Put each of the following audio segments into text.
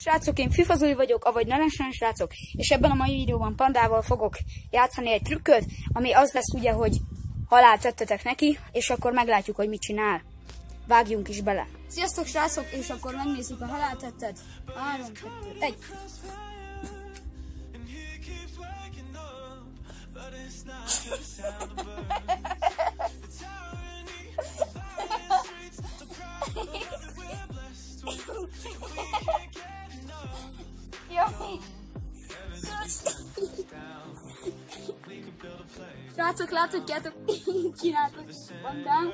Srácok, én FIFA Zoli vagyok, avagy Narancsán srácok, és ebben a mai videóban Pandával fogok játszani egy trükköt, ami az lesz ugye, hogy halált tettetek neki, és akkor meglátjuk, hogy mit csinál. Vágjunk is bele. Sziasztok srácok, és akkor megnézzük a haláltettet. 3, 2, 1. Srácok, láthatjátok, így csináltok Pandám,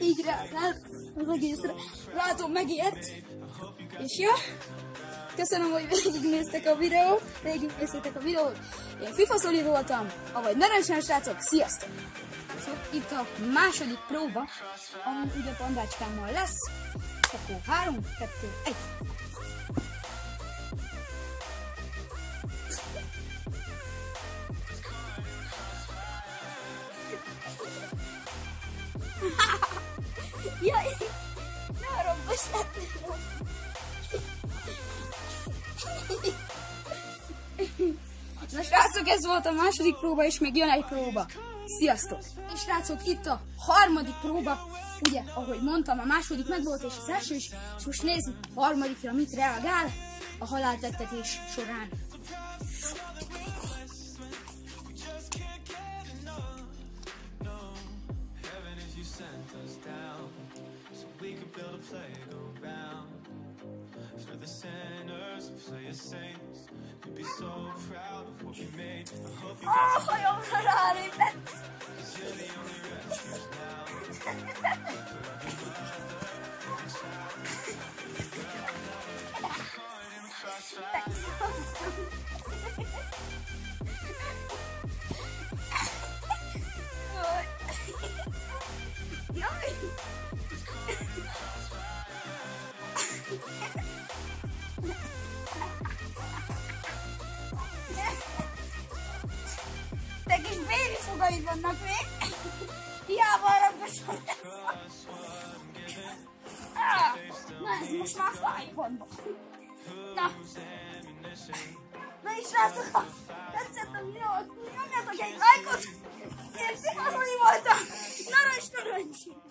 így reagál az egészre. Látom, megért. És jó, köszönöm, hogy végignéztétek a videót. Én FIFA Zoli voltam, avagy Narancsán srácok, sziasztok! Szóval itt a második próba, ami ugye Pandácskámmal lesz. Akkor 3, 2, 1. Jaj, ne robbassál! Na srácok, ez volt a második próba, és még jön egy próba. Sziasztok! És srácok, itt a harmadik próba, ugye, ahogy mondtam, a második megvolt, és az első is, és most nézzük a harmadikra, mit reagál a haláltettetés során. Hajomra rálépett! Te kis bébi fogaid vannak még! Hiába ragosan lesz! Na ez most már fáj gondba! Na és srácok, ha tetszett a videó, nyomjatok egy lájkot! Én FIFA Zoli voltam! Narancs!